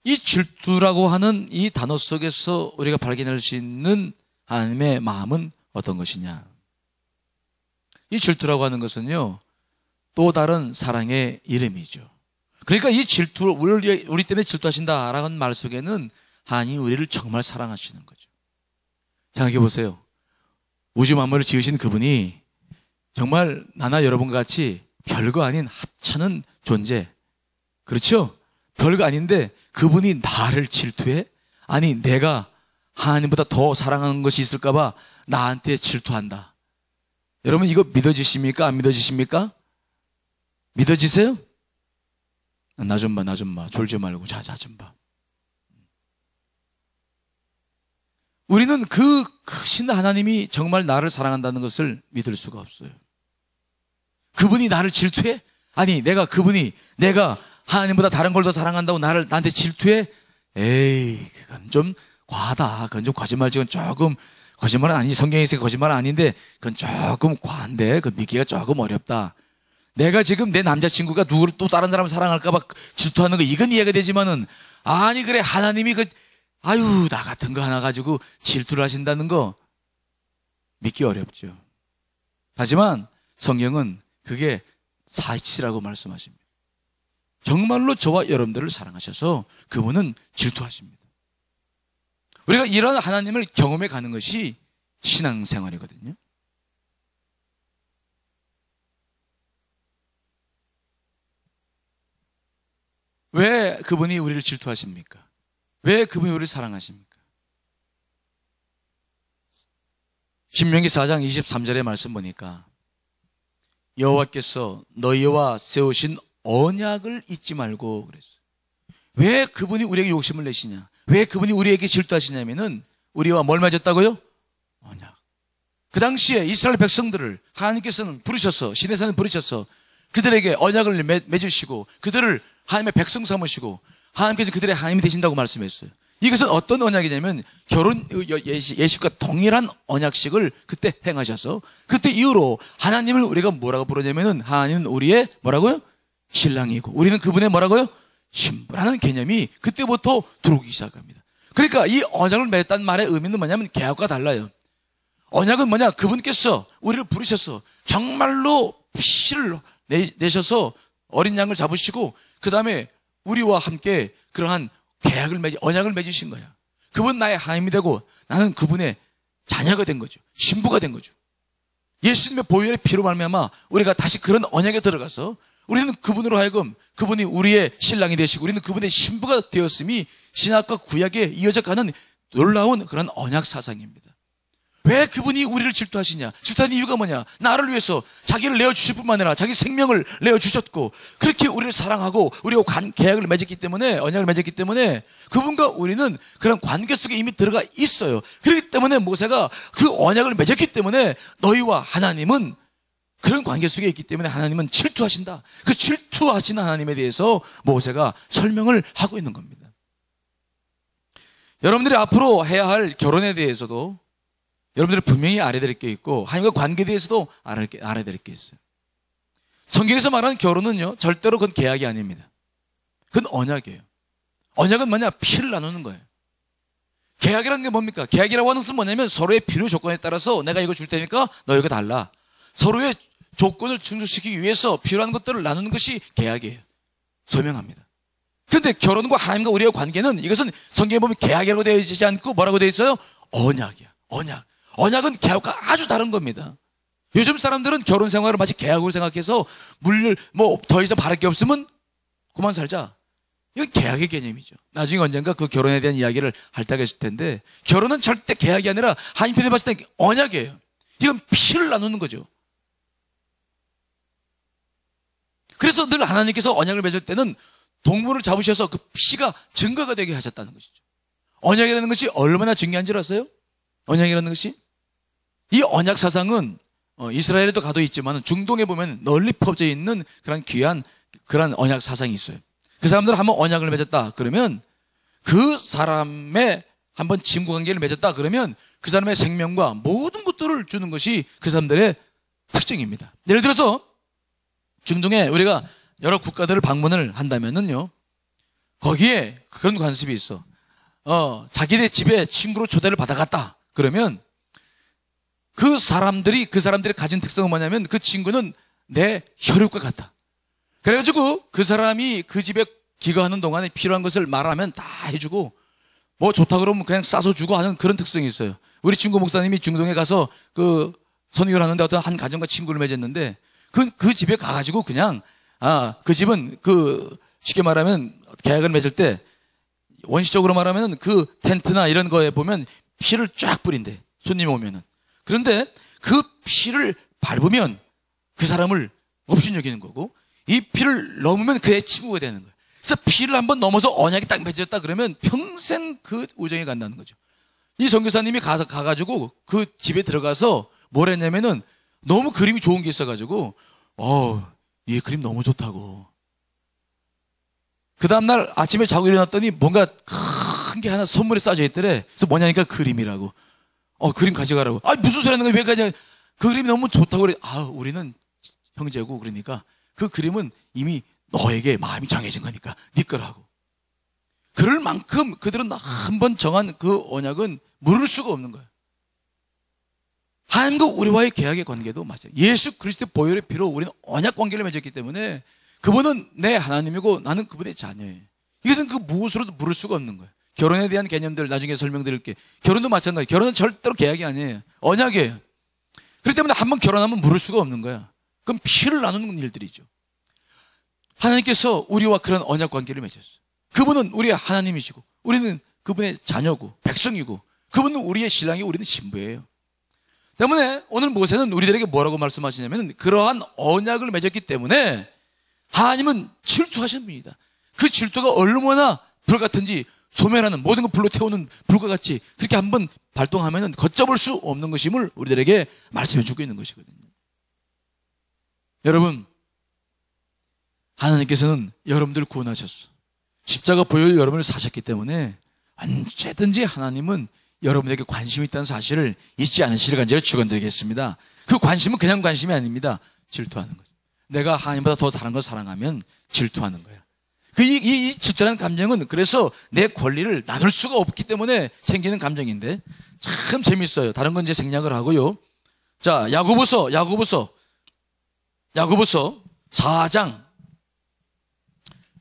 이 질투라고 하는 이 단어 속에서 우리가 발견할 수 있는 하나님의 마음은 어떤 것이냐? 이 질투라고 하는 것은요, 또 다른 사랑의 이름이죠. 그러니까 이 질투를 우리 때문에 질투하신다라는 말 속에는 하나님이 우리를 정말 사랑하시는 거죠. 생각해 보세요. 우주 만물을 지으신 그분이 정말 나나 여러분과 같이 별거 아닌 하찮은 존재, 그렇죠? 별거 아닌데 그분이 나를 질투해? 아니, 내가 하나님보다 더 사랑하는 것이 있을까 봐 나한테 질투한다. 여러분, 이거 믿어지십니까? 안 믿어지십니까? 믿어지세요? 나 좀 봐, 나 좀 봐. 졸지 말고 자 좀 봐. 우리는 그 크신 하나님이 정말 나를 사랑한다는 것을 믿을 수가 없어요. 그분이 나를 질투해? 아니, 내가 하나님보다 다른 걸 더 사랑한다고 나한테 질투해? 에이, 그건 좀 과하다. 그건 좀 거짓말이지. 조금 거짓말은 아니지. 성경에 있으니까 거짓말은 아닌데 그건 조금 과한데 그 믿기가 조금 어렵다. 내가 지금 내 남자친구가 누구를 또 다른 사람을 사랑할까 봐 질투하는 거, 이건 이해가 되지만은, 아니 그래, 하나님이 나 같은 거 하나 가지고 질투를 하신다는 거 믿기 어렵죠. 하지만 성경은 그게 사실이라고 말씀하십니다. 정말로 저와 여러분들을 사랑하셔서 그분은 질투하십니다. 우리가 이런 하나님을 경험해 가는 것이 신앙생활이거든요. 왜 그분이 우리를 질투하십니까? 왜 그분이 우리를 사랑하십니까? 신명기 4장 23절의 말씀 보니까 여호와께서 너희와 세우신 언약을 잊지 말고 그랬어요. 왜 그분이 우리에게 욕심을 내시냐? 왜 그분이 우리에게 질투하시냐면은 우리와 뭘 맺었다고요? 언약. 그 당시에 이스라엘 백성들을 하나님께서는 부르셔서, 시내산을 부르셔서 그들에게 언약을 맺으시고 그들을 하나님의 백성 삼으시고 하나님께서 그들의 하나님이 되신다고 말씀했어요. 이것은 어떤 언약이냐면 결혼 예식과 동일한 언약식을 그때 행하셔서 그때 이후로 하나님을 우리가 뭐라고 부르냐면은 하나님은 우리의 뭐라고요? 신랑이고 우리는 그분의 뭐라고요? 신부라는 개념이 그때부터 들어오기 시작합니다. 그러니까 이 언약을 맺었다는 말의 의미는 뭐냐면 계약과 달라요. 언약은 뭐냐? 그분께서 우리를 부르셔서 정말로 피를 내셔서 어린 양을 잡으시고 그 다음에 우리와 함께 그러한 언약을 맺으신 거야. 그분 나의 하나님이 되고 나는 그분의 자녀가 된 거죠. 신부가 된 거죠. 예수님의 보혈의 피로 말미암아 우리가 다시 그런 언약에 들어가서 우리는 그분으로 하여금 그분이 우리의 신랑이 되시고 우리는 그분의 신부가 되었음이 신약과 구약에 이어져 가는 놀라운 그런 언약 사상입니다. 왜 그분이 우리를 질투하시냐? 질투하는 이유가 뭐냐? 나를 위해서 자기를 내어주실 뿐만 아니라 자기 생명을 내어주셨고 그렇게 우리를 사랑하고 우리와 계약을 맺었기 때문에 언약을 맺었기 때문에 그분과 우리는 그런 관계 속에 이미 들어가 있어요. 그렇기 때문에 모세가 그 언약을 맺었기 때문에 너희와 하나님은 그런 관계 속에 있기 때문에 하나님은 질투하신다. 그 질투하시는 하나님에 대해서 모세가 설명을 하고 있는 겁니다. 여러분들이 앞으로 해야 할 결혼에 대해서도 여러분들이 분명히 알아야 될 게 있고 하나님과 관계에 대해서도 알아야 될 게 있어요. 성경에서 말하는 결혼은요 절대로 그건 계약이 아닙니다. 그건 언약이에요. 언약은 뭐냐? 피를 나누는 거예요. 계약이라는 게 뭡니까? 계약이라고 하는 것은 뭐냐면 서로의 필요 조건에 따라서 내가 이거 줄 테니까 너 이거 달라. 서로의 조건을 충족시키기 위해서 필요한 것들을 나누는 것이 계약이에요. 소명합니다. 그런데 결혼과 하나님과 우리의 관계는 이것은 성경에 보면 계약이라고 되어 있지 않고 뭐라고 되어 있어요? 언약이야. 언약. 언약은 계약과 아주 다른 겁니다. 요즘 사람들은 결혼 생활을 마치 계약으로 생각해서 더 이상 바랄 게 없으면 그만 살자. 이건 계약의 개념이죠. 나중에 언젠가 그 결혼에 대한 이야기를 할 때가 있을 텐데 결혼은 절대 계약이 아니라 하나님 편에 봤을 때 언약이에요. 이건 피를 나누는 거죠. 그래서 늘 하나님께서 언약을 맺을 때는 동물을 잡으셔서 그 피가 증거가 되게 하셨다는 것이죠. 언약이라는 것이 얼마나 중요한지 아세요? 언약이라는 것이 이 언약 사상은 이스라엘에도 가도 있지만 중동에 보면 널리 퍼져 있는 그런 귀한 그런 언약 사상이 있어요. 그 사람들은 한번 언약을 맺었다 그러면 그 사람의 한번 친구 관계를 맺었다 그러면 그 사람의 생명과 모든 것들을 주는 것이 그 사람들의 특징입니다. 예를 들어서 중동에 우리가 여러 국가들을 방문을 한다면은요 거기에 그런 관습이 있어. 자기네 집에 친구로 초대를 받아갔다 그러면 그 사람들이 가진 특성은 뭐냐면 그 친구는 내 혈육과 같다. 그래가지고 그 사람이 그 집에 기거하는 동안에 필요한 것을 말하면 다 해주고 뭐 좋다 그러면 그냥 싸서 주고 하는 그런 특성이 있어요. 우리 친구 목사님이 중동에 가서 그 선교를 하는데 어떤 한 가정과 친구를 맺었는데 그 집에 가가지고 그냥 그 집은 쉽게 말하면 계약을 맺을 때 원시적으로 말하면 그 텐트나 이런 거에 보면 피를 쫙 뿌린대. 손님이 오면은. 그런데 그 피를 밟으면 그 사람을 없인 여기는 거고 이 피를 넘으면 그의 친구가 되는 거예요. 그래서 피를 한번 넘어서 언약이 딱 맺어졌다 그러면 평생 그 우정이 간다는 거죠. 이 선교사님이 가가지고 그 집에 들어가서 뭘 했냐면은 너무 그림이 좋은 게 있어가지고 이 그림 너무 좋다고. 그 다음날 아침에 자고 일어났더니 뭔가 큰 게 하나 선물에 싸져 있더래. 그래서 뭐냐니까 그림이라고. 그림 가져가라고. 무슨 소리 하는 거야? 왜 가져? 그 그림이 너무 좋다고 그래. 우리는 형제고 그러니까 그 그림은 이미 너에게 마음이 정해진 거니까 네 거라고. 그럴 만큼 그들은 한번 정한 그 언약은 물을 수가 없는 거예요. 하나님과 우리와의 계약의 관계도 맞아요. 예수 그리스도의 보혈의 피로 우리는 언약 관계를 맺었기 때문에 그분은 내 하나님이고 나는 그분의 자녀예요. 이것은 그 무엇으로도 물을 수가 없는 거예요. 결혼에 대한 개념들 나중에 설명드릴게요. 결혼도 마찬가지예요. 결혼은 절대로 계약이 아니에요. 언약이에요. 그렇기 때문에 한번 결혼하면 물을 수가 없는 거야. 그럼 피를 나누는 일들이죠. 하나님께서 우리와 그런 언약 관계를 맺었어요. 그분은 우리의 하나님이시고 우리는 그분의 자녀고 백성이고 그분은 우리의 신랑이고 우리는 신부예요. 때문에 오늘 모세는 우리들에게 뭐라고 말씀하시냐면 그러한 언약을 맺었기 때문에 하나님은 질투하시는 분이다. 그 질투가 얼마나 불같은지 소멸하는 모든 걸 불로 태우는 불과 같이 그렇게 한번 발동하면 걷잡을 수 없는 것임을 우리들에게 말씀해 주고 있는 것이거든요. 여러분, 하나님께서는 여러분들을 구원하셨어. 십자가 보혈로 여러분을 사셨기 때문에 언제든지 하나님은 여러분에게 관심이 있다는 사실을 잊지 않으시길 간절히 축원드리겠습니다. 그 관심은 그냥 관심이 아닙니다. 질투하는 거죠. 내가 하나님보다 더 다른 걸 사랑하면 질투하는 거야. 이 질투라는 감정은 그래서 내 권리를 나눌 수가 없기 때문에 생기는 감정인데 참 재밌어요. 다른 건 이제 생략을 하고요. 자, 야고보서 4장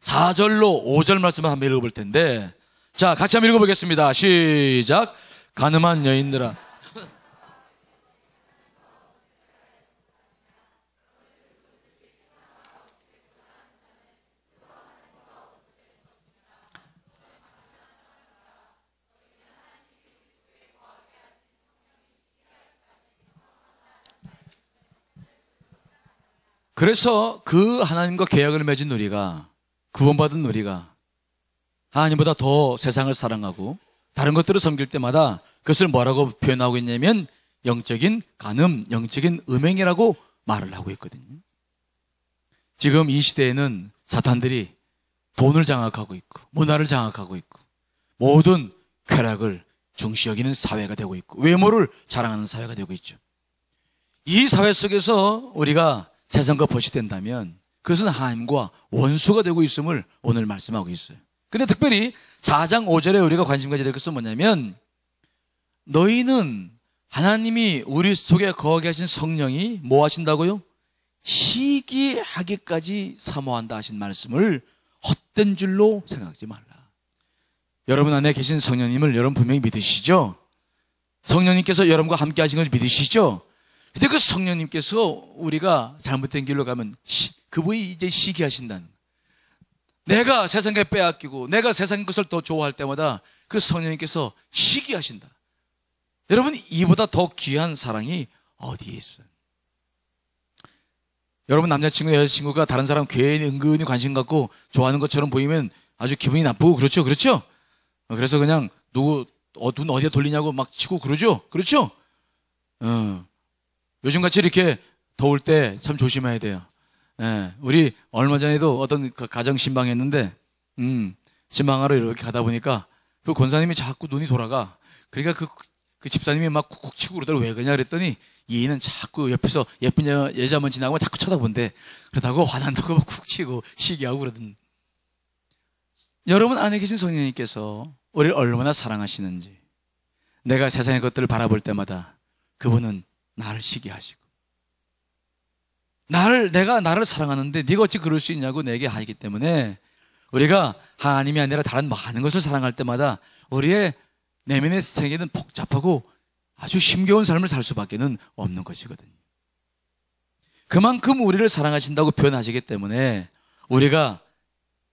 4절로 5절 말씀을 한번 읽어볼 텐데 자, 같이 한번 읽어보겠습니다. 시작. 가늠한 여인들아 그래서 그 하나님과 계약을 맺은 우리가, 구원받은 우리가 하나님보다 더 세상을 사랑하고 다른 것들을 섬길 때마다 그것을 뭐라고 표현하고 있냐면 영적인 간음, 영적인 음행이라고 말을 하고 있거든요. 지금 이 시대에는 사탄들이 돈을 장악하고 있고 문화를 장악하고 있고 모든 쾌락을 중시 여기는 사회가 되고 있고 외모를 자랑하는 사회가 되고 있죠. 이 사회 속에서 우리가 세상과 벗이된다면 그것은 하나님과 원수가 되고 있음을 오늘 말씀하고 있어요. 근데 특별히 4장 5절에 우리가 관심 가져야 될 것은 뭐냐면 너희는 하나님이 우리 속에 거하게 하신 성령이 뭐 하신다고요? 시기하기까지 사모한다 하신 말씀을 헛된 줄로 생각하지 말라. 여러분 안에 계신 성령님을 여러분 분명히 믿으시죠? 성령님께서 여러분과 함께 하신 것을 믿으시죠? 근데 그 성령님께서 우리가 잘못된 길로 가면 그분이 이제 시기하신다는 거예요. 내가 세상에 빼앗기고 내가 세상 것을 더 좋아할 때마다 그 성령님께서 시기하신다. 여러분 이보다 더 귀한 사랑이 어디에 있어요? 여러분 남자친구 여자친구가 다른 사람 괜히 은근히 관심 갖고 좋아하는 것처럼 보이면 아주 기분이 나쁘고 그렇죠? 그렇죠? 그래서 그냥 눈 어디에 돌리냐고 막 치고 그러죠? 그렇죠? 요즘같이 이렇게 더울 때 참 조심해야 돼요. 예, 우리 얼마 전에도 어떤 가정 신방했는데 신방하러 이렇게 가다 보니까 그 권사님이 자꾸 눈이 돌아가. 그러니까 그 집사님이 막 쿡쿡 치고 그러더라고. 왜 그러냐 그랬더니 이 애는 자꾸 옆에서 예쁜 여자만 지나가면 자꾸 쳐다본대. 그러다고 화난다고 막 쿡 치고 시기하고 그러던. 여러분 안에 계신 성령님께서 우리를 얼마나 사랑하시는지 내가 세상의 것들을 바라볼 때마다 그분은 나를 시기하시고 내가 나를 사랑하는데 네가 어찌 그럴 수 있냐고 내게 하기 때문에 우리가 하나님이 아니라 다른 많은 것을 사랑할 때마다 우리의 내면의 세계는 복잡하고 아주 힘겨운 삶을 살 수밖에 없는 것이거든요. 그만큼 우리를 사랑하신다고 표현하시기 때문에 우리가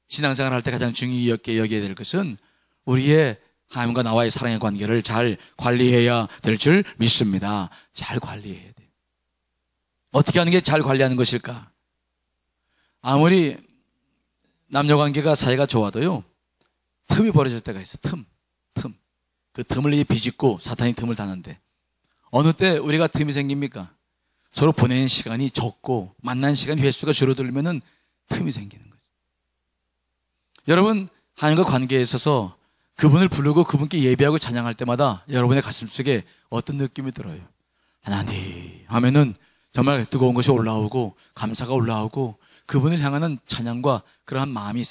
신앙생활 할 때 가장 중요히 여겨야 될 것은 우리의 하나님과 나와의 사랑의 관계를 잘 관리해야 될 줄 믿습니다. 잘 관리해야 돼요. 어떻게 하는 게 잘 관리하는 것일까? 아무리 남녀관계가 사이가 좋아도요 틈이 벌어질 때가 있어요. 틈. 그 틈을 비집고 사탄이 틈을 타는데 어느 때 우리가 틈이 생깁니까? 서로 보내는 시간이 적고 만난 시간 횟수가 줄어들면은 틈이 생기는 거죠. 여러분 하나님과 관계에 있어서 그분을 부르고 그분께 예배하고 찬양할 때마다 여러분의 가슴속에 어떤 느낌이 들어요? 하나님 하면은 정말 뜨거운 것이 올라오고 감사가 올라오고 그분을 향하는 찬양과 그러한 마음이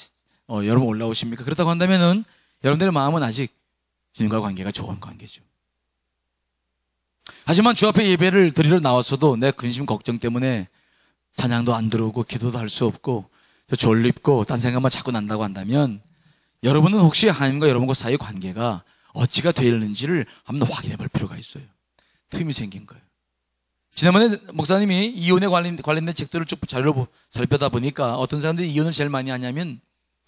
여러분 올라오십니까? 그렇다고 한다면은 여러분들의 마음은 아직 주님과 관계가 좋은 관계죠. 하지만 주 앞에 예배를 드리러 나왔어도 내 근심 걱정 때문에 찬양도 안 들어오고 기도도 할 수 없고 졸립고 딴 생각만 자꾸 난다고 한다면 여러분은 혹시 하나님과 여러분과 사이의 관계가 어찌가 되었는지를 한번 확인해 볼 필요가 있어요. 틈이 생긴 거예요. 지난번에 목사님이 이혼에 관련된 책들을 쭉 자료로 살펴다 보니까 어떤 사람들이 이혼을 제일 많이 하냐면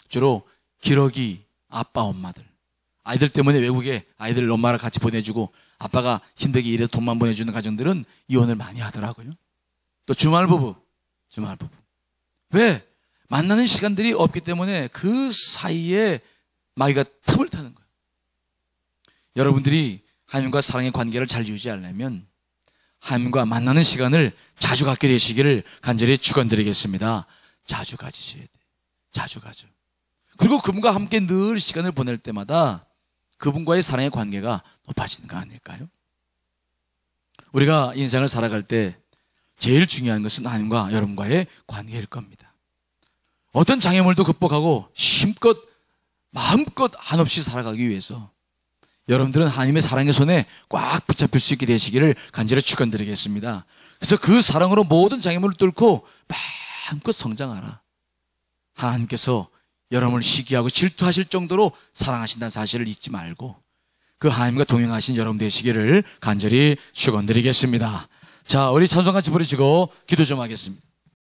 주로 기러기 아빠 엄마들, 아이들 때문에 외국에 아이들 엄마랑 같이 보내주고 아빠가 힘들게 일해서 돈만 보내주는 가정들은 이혼을 많이 하더라고요. 또 주말부부. 왜? 만나는 시간들이 없기 때문에 그 사이에 마귀가 틈을 타는 거예요. 여러분들이 하나님과 사랑의 관계를 잘 유지하려면 하나님과 만나는 시간을 자주 갖게 되시기를 간절히 축원드리겠습니다. 자주 가지셔야 돼요. 자주 가죠. 그리고 그분과 함께 늘 시간을 보낼 때마다 그분과의 사랑의 관계가 높아지는 거 아닐까요? 우리가 인생을 살아갈 때 제일 중요한 것은 하나님과 여러분과의 관계일 겁니다. 어떤 장애물도 극복하고 힘껏 마음껏 한없이 살아가기 위해서 여러분들은 하나님의 사랑의 손에 꽉 붙잡힐 수 있게 되시기를 간절히 축원드리겠습니다. 그래서 그 사랑으로 모든 장애물을 뚫고 마음껏 성장하라. 하나님께서 여러분을 시기하고 질투하실 정도로 사랑하신다는 사실을 잊지 말고 그 하나님과 동행하신 여러분 되시기를 간절히 축원드리겠습니다. 자, 우리 찬송 같이 부르시고 기도 좀 하겠습니다.